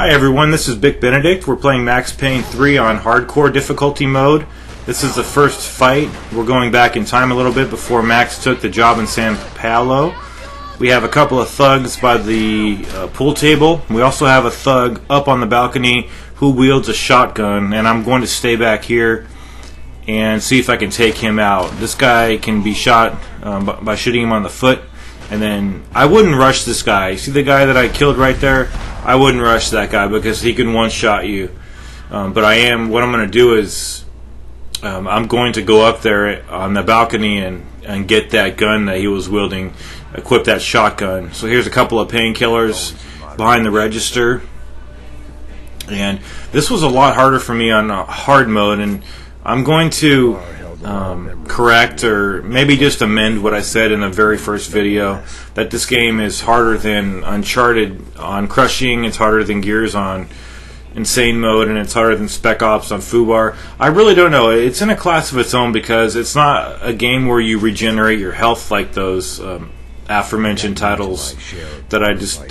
Hi everyone, this is Bic Benedict. We're playing Max Payne 3 on hardcore difficulty mode. This is the first fight. We're going back in time a little bit before Max took the job in San Paulo. We have a couple of thugs by the pool table. We also have a thug up on the balcony who wields a shotgun, and I'm going to stay back here and see if I can take him out. This guy can be shot by shooting him on the foot, and then I wouldn't rush this guy. See the guy that I killed right there? I wouldn't rush that guy because he can one-shot you. But what I'm going to do is I'm going to go up there on the balcony and get that gun that he was wielding, equip that shotgun. So here's a couple of painkillers behind the register. And this was a lot harder for me on hard mode, and I'm going to correct or maybe just amend what I said in the very first video, that this game is harder than Uncharted on crushing, it's harder than Gears on insane mode, and it's harder than Spec Ops on Fubar. I really don't know. It's in a class of its own because it's not a game where you regenerate your health like those aforementioned titles that I just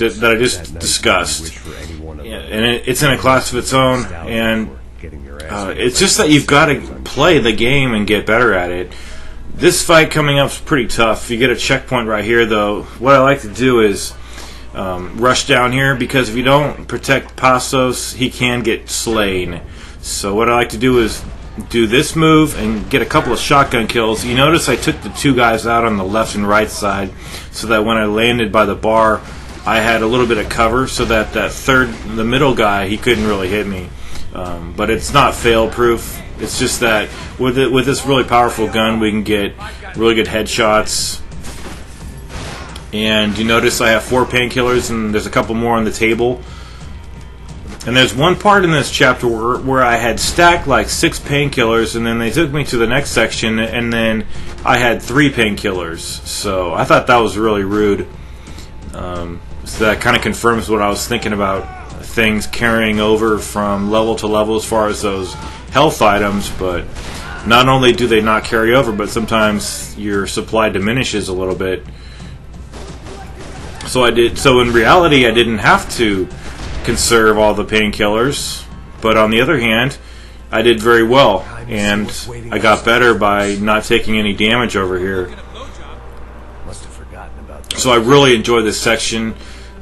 discussed. And it's in a class of its own, and it's just that you've got to play the game and get better at it. This fight coming up is pretty tough. You get a checkpoint right here, though. What I like to do is rush down here, because if you don't protect Passos, he can get slain. So what I like to do is do this move and get a couple of shotgun kills. You notice I took the two guys out on the left and right side, so that when I landed by the bar, I had a little bit of cover, so that the middle guy, he couldn't really hit me. But it's not fail-proof. It's just that with this really powerful gun, we can get really good headshots. And you notice I have 4 painkillers, and there's a couple more on the table. And there's one part in this chapter where I had stacked like 6 painkillers, and then they took me to the next section, and then I had 3 painkillers. So I thought that was really rude. So that kind of confirms what I was thinking about things carrying over from level to level as far as those health items. But not only do they not carry over, but sometimes your supply diminishes a little bit. So in reality, I didn't have to conserve all the painkillers, but on the other hand, I did very well, and I got better by not taking any damage over here. So I really enjoy this section.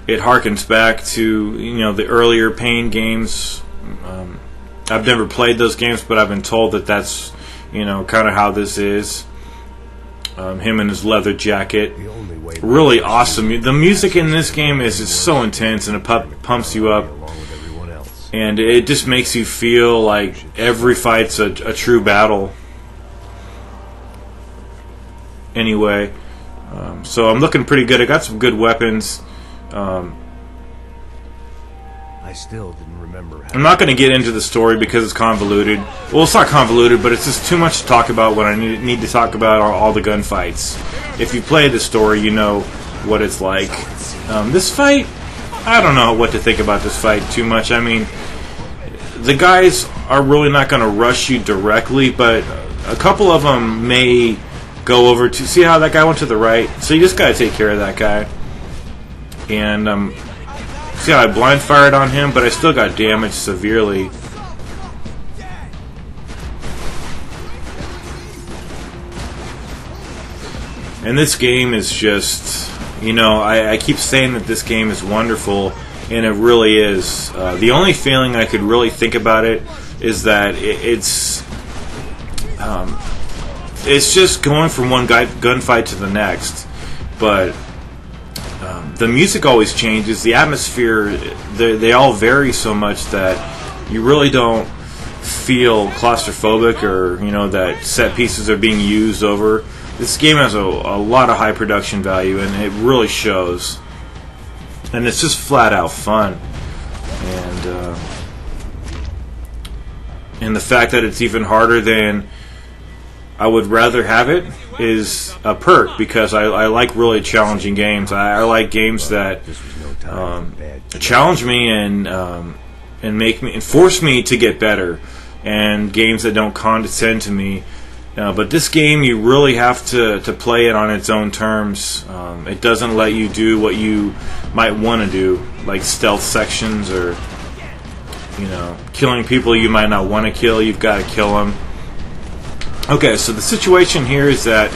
It harkens back to the earlier Payne games. I've never played those games, but I've been told that that's kind of how this is. Him in his leather jacket, really awesome. The music in this game is just so intense, and it pumps you up, and it just makes you feel like every fight's a true battle. Anyway, so I'm looking pretty good. I got some good weapons. I still didn't remember. I'm not going to get into the story because it's convoluted. Well, it's not convoluted, but it's just too much to talk about when I need to talk about all the gunfights. If you play the story, you know what it's like. This fight, I don't know what to think about this fight too much. I mean, the guys are really not going to rush you directly, but a couple of them may go over to... See how that guy went to the right? So you just got to take care of that guy. And see how I blind fired on him, but I still got damaged severely. And this game is just, I keep saying that this game is wonderful, and it really is. The only feeling I could really think about it is that it's just going from one gunfight to the next, but the music always changes. The atmosphere, they all vary so much that you really don't feel claustrophobic or that set pieces are being used over. This game has a lot of high production value, and it really shows. And it's just flat out fun. And the fact that it's even harder than I would rather have it is a perk, because I like really challenging games. I like games that challenge me and make me and force me to get better, and games that don't condescend to me. But this game, you really have to play it on its own terms. It doesn't let you do what you might want to do, like stealth sections or killing people you might not want to kill. You've got to kill them. Okay, so the situation here is that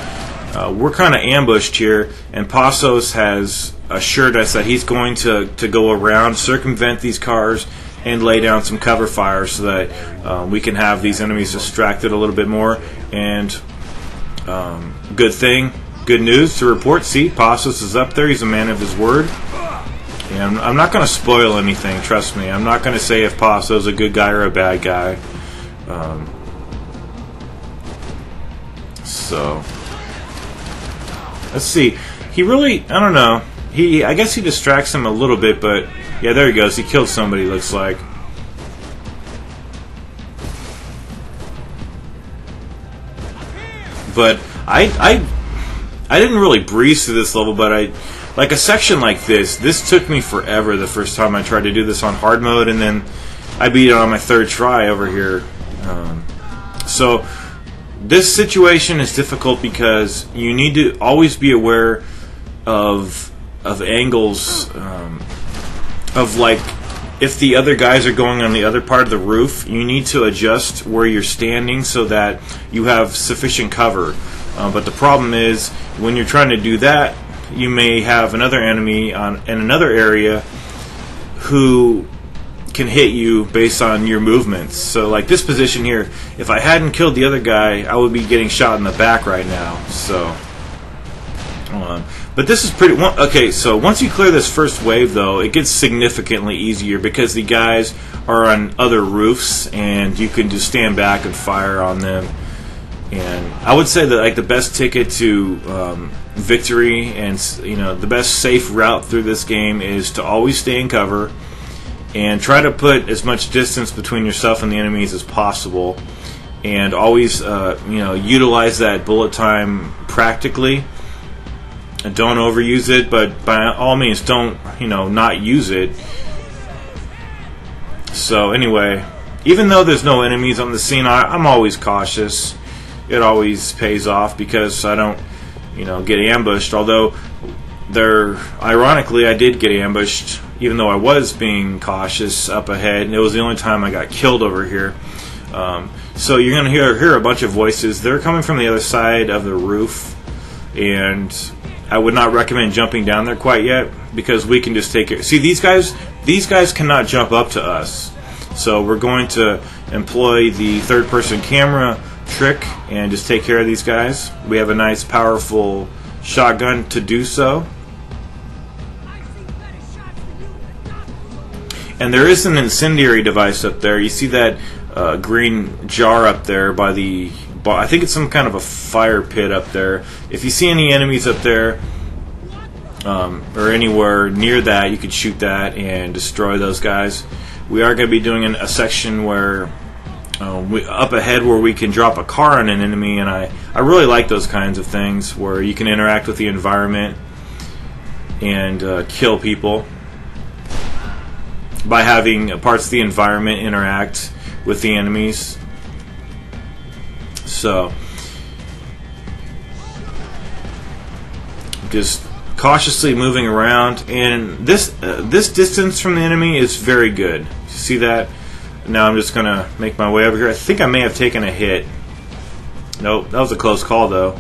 we're kind of ambushed here, and Passos has assured us that he's going to go around, circumvent these cars, and lay down some cover fire so that we can have these enemies distracted a little bit more. And good news to report. See, Passos is up there. He's a man of his word. And I'm not going to spoil anything, trust me. I'm not going to say if Passos is a good guy or a bad guy. So let's see. He really, I don't know. I guess he distracts him a little bit, but yeah, there he goes. He killed somebody, looks like. But I didn't really breeze through this level, but like a section like this took me forever the first time I tried to do this on hard mode, and then I beat it on my third try over here. So this situation is difficult because you need to always be aware of angles, of like if the other guys are going on the other part of the roof, you need to adjust where you're standing so that you have sufficient cover. But the problem is when you're trying to do that, you may have another enemy in another area who can hit you based on your movements. So like this position here, if I hadn't killed the other guy, I would be getting shot in the back right now. So but this is pretty okay. So once you clear this first wave, though, it gets significantly easier because the guys are on other roofs and you can just stand back and fire on them. And I would say that like the best ticket to victory and the best safe route through this game is to always stay in cover and try to put as much distance between yourself and the enemies as possible, and always utilize that bullet time practically. And don't overuse it, but by all means don't not use it. So anyway, even though there's no enemies on the scene, I'm always cautious. It always pays off because I don't get ambushed. Although ironically I did get ambushed, even though I was being cautious up ahead, and it was the only time I got killed over here. So you're going to hear a bunch of voices. They're coming from the other side of the roof, and I would not recommend jumping down there quite yet because we can just take it. See, these guys cannot jump up to us. So we're going to employ the third-person camera trick and just take care of these guys. We have a nice, powerful shotgun to do so. And there is an incendiary device up there. You see that green jar up there by the... I think it's some kind of a fire pit up there. If you see any enemies up there or anywhere near that, you could shoot that and destroy those guys. We are going to be doing a section where up ahead where we can drop a car on an enemy, and I really like those kinds of things where you can interact with the environment and kill people by having parts of the environment interact with the enemies. So just cautiously moving around, and this distance from the enemy is very good. See that? Now I'm just gonna make my way over here. I think I may have taken a hit. Nope, that was a close call though.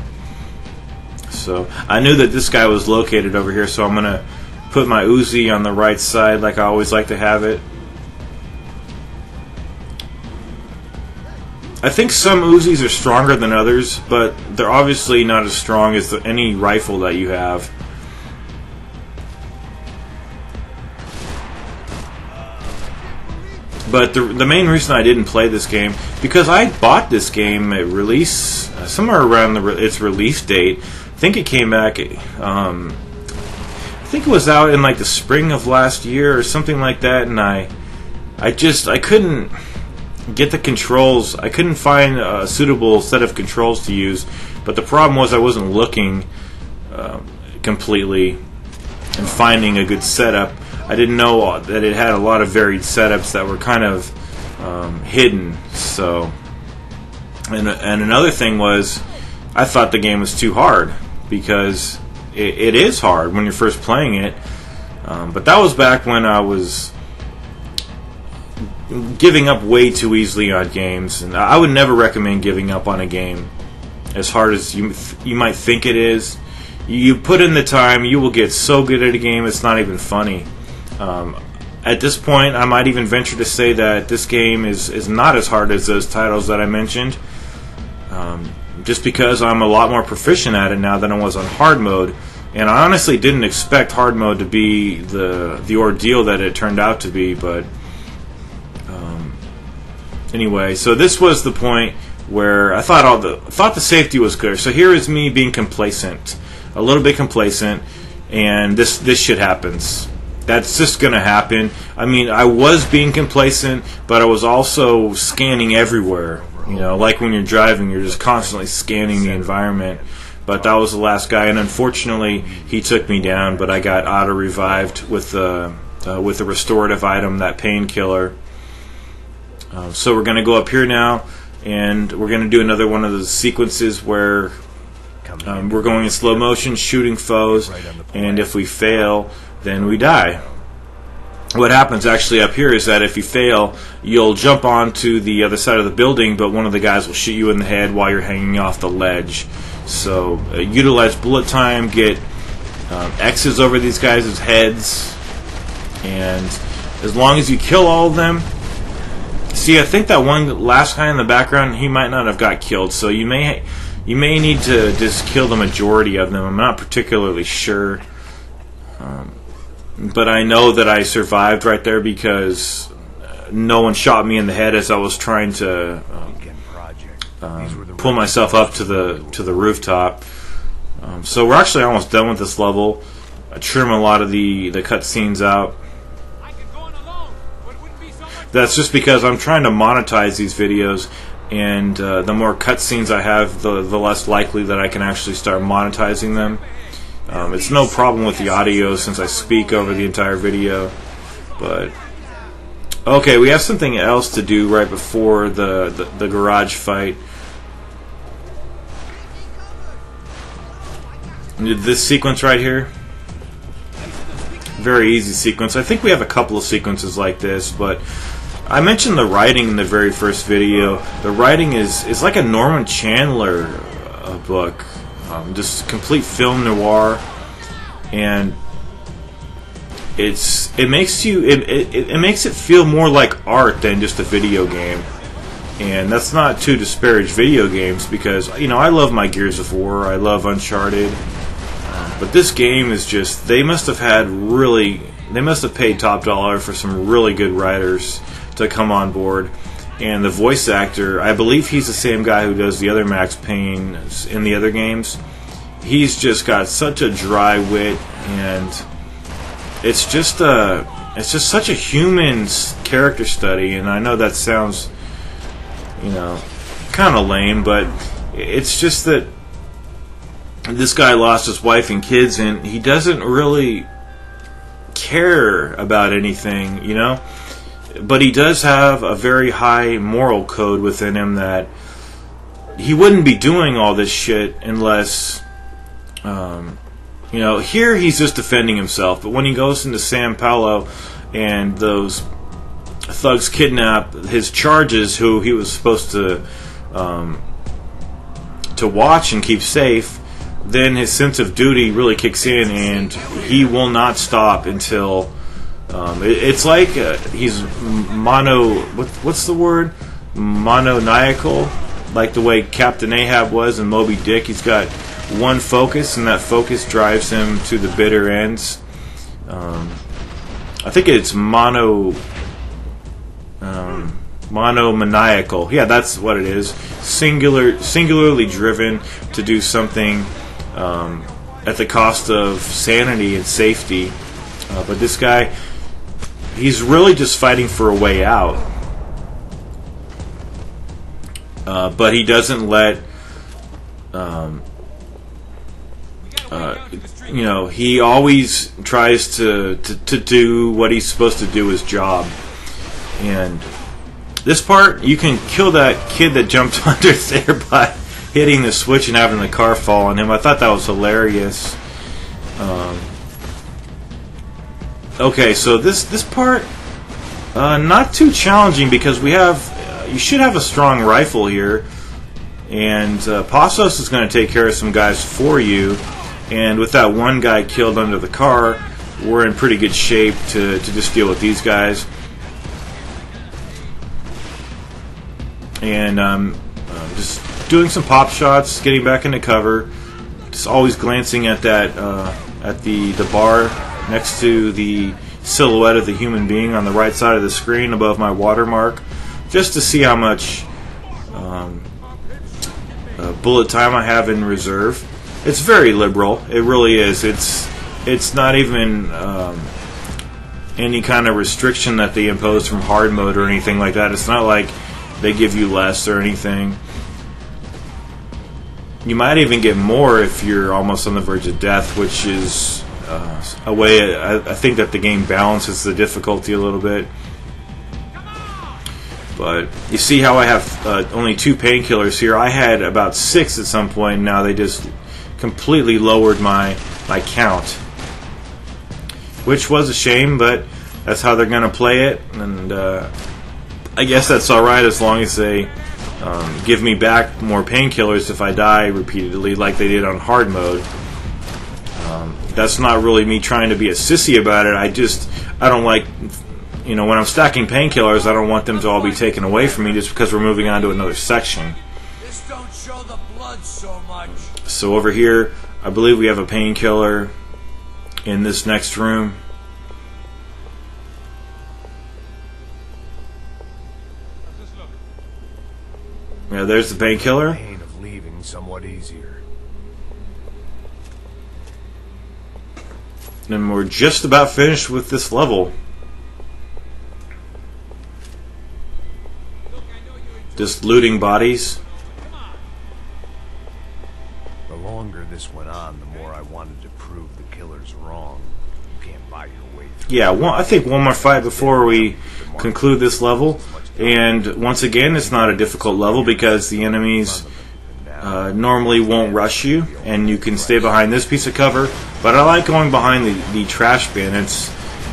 So I knew that this guy was located over here, so I'm gonna put my Uzi on the right side like I always like to have it. I think some Uzis are stronger than others, but they're obviously not as strong as any rifle that you have. But the main reason I didn't play this game, because I bought this game at release, somewhere around its release date. I think it came back, I think it was out in like the spring of last year or something like that, and I couldn't get the controls. I couldn't find a suitable set of controls to use, but the problem was I wasn't looking completely and finding a good setup. I didn't know that it had a lot of varied setups that were kind of hidden. So, and another thing was, I thought the game was too hard, because it is hard when you're first playing it. But that was back when I was, giving up way too easily on games, and I would never recommend giving up on a game as hard as you might think it is. You put in the time, you will get so good at a game it's not even funny. At this point, I might even venture to say that this game is not as hard as those titles that I mentioned, just because I'm a lot more proficient at it now than I was on hard mode. And I honestly didn't expect hard mode to be the ordeal that it turned out to be, but anyway, so this was the point where I thought the safety was clear. So here is me being complacent, a little bit complacent, and this shit happens. That's just gonna happen. I mean, I was being complacent, but I was also scanning everywhere. You know, like when you're driving, you're just constantly scanning the environment. But that was the last guy, and unfortunately, he took me down. But I got auto-revived with the restorative item, that painkiller. So we're gonna go up here now, and we're gonna do another one of those sequences where we're going in slow motion, shooting foes, and if we fail, then we die. What happens actually up here is that if you fail, you'll jump onto the other side of the building, but one of the guys will shoot you in the head while you're hanging off the ledge. So utilize bullet time, get X's over these guys' heads, and as long as you kill all of them. See, I think that one last guy in the background, he might not have got killed, so you may need to just kill the majority of them. I'm not particularly sure. But I know that I survived right there because no one shot me in the head as I was trying to pull myself up to the rooftop. So we're actually almost done with this level. I trim a lot of the cutscenes out. That's just because I'm trying to monetize these videos, and the more cutscenes I have, the less likely that I can actually start monetizing them. It's no problem with the audio since I speak over the entire video. But okay, we have something else to do right before the garage fight. This sequence right here, very easy sequence. I think we have a couple of sequences like this, but I mentioned the writing in the very first video. The writing is like a Norman Chandler book. Just complete film noir, and it makes it feel more like art than just a video game. And that's not to disparage video games, because I love my Gears of War, I love Uncharted, but this game is just, they must have paid top dollar for some really good writers to come on board. And the voice actor, I believe he's the same guy who does the other Max Payne in the other games. He's just got such a dry wit, and it's just such a human character study. And I know that sounds, kind of lame, but it's just that this guy lost his wife and kids, and he doesn't really care about anything, But he does have a very high moral code within him that he wouldn't be doing all this shit unless, here he's just defending himself. But when he goes into San Paulo and those thugs kidnap his charges, who he was supposed to watch and keep safe, then his sense of duty really kicks in, and he will not stop until... it's like he's what's the word? Monomaniacal, like the way Captain Ahab was in Moby Dick. He's got one focus, and that focus drives him to the bitter ends. I think it's monomaniacal. Yeah, that's what it is. Singularly driven to do something at the cost of sanity and safety. But this guy, he's really just fighting for a way out. But he doesn't let... he always tries to do what he's supposed to do, his job. And this part, you can kill that kid that jumped under there by hitting the switch and having the car fall on him. I thought that was hilarious. Okay, so this part, Not too challenging because we have. You should have a strong rifle here, and Passos is going to take care of some guys for you. And with that one guy killed under the car, we're in pretty good shape to just deal with these guys. And just doing some pop shots, getting back into cover. Just always glancing at that at the bar next to the silhouette of the human being on the right side of the screen above my watermark, just to see how much bullet time I have in reserve. It's very liberal. It really is. It's not even any kind of restriction that they impose from hard mode or anything like that. It's not like they give you less or anything. You might even get more if you're almost on the verge of death, which is a way I think that the game balances the difficulty a little bit. But you see how I have only 2 painkillers here. I had about 6 at some point. Now they just completely lowered my count, which was a shame, but that's how they're going to play it. And I guess that's alright as long as they give me back more painkillers if I die repeatedly like they did on hard mode. That's not really me trying to be a sissy about it. I don't like, when I'm stacking painkillers, I don't want them to all be taken away from me just because we're moving on to another section. This don't show the blood so much. So over here, I believe we have a painkiller in this next room. Yeah, there's the painkiller. Pain of leaving somewhat easier. And we're just about finished with this level. Just looting bodies. The longer this went on, the more I wanted to prove the killers wrong. You can't buy your way through. Yeah, I think one more fight before we conclude this level. And once again, it's not a difficult level because the enemies normally won't rush you, and you can stay behind this piece of cover. But I like going behind the trash bin.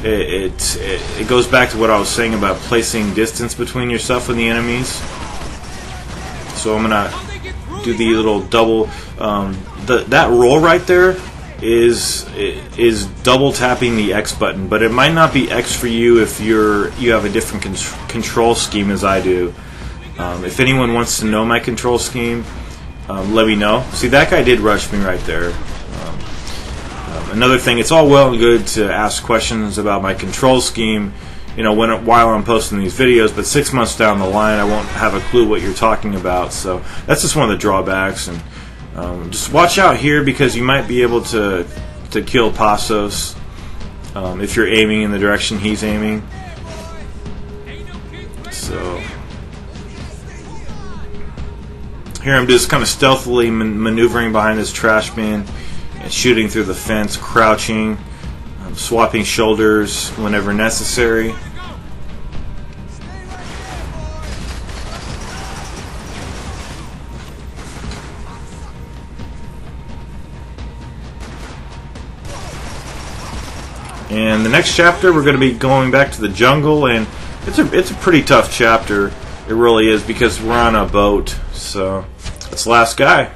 It goes back to what I was saying about placing distance between yourself and the enemies. So I'm gonna do the little double. That roll right there is double tapping the X button, but it might not be X for you if you have a different control scheme as I do. If anyone wants to know my control scheme, let me know. See, that guy did rush me right there. Another thing, it's all well and good to ask questions about my control scheme, while I'm posting these videos, but 6 months down the line, I won't have a clue what you're talking about. So that's just one of the drawbacks. And just watch out here because you might be able to kill Passos if you're aiming in the direction he's aiming. So here I'm just kind of stealthily maneuvering behind this trash bin and shooting through the fence, crouching, swapping shoulders whenever necessary. And the next chapter, we're going to be going back to the jungle, and it's a pretty tough chapter. It really is because we're on a boat. So that's the last guy.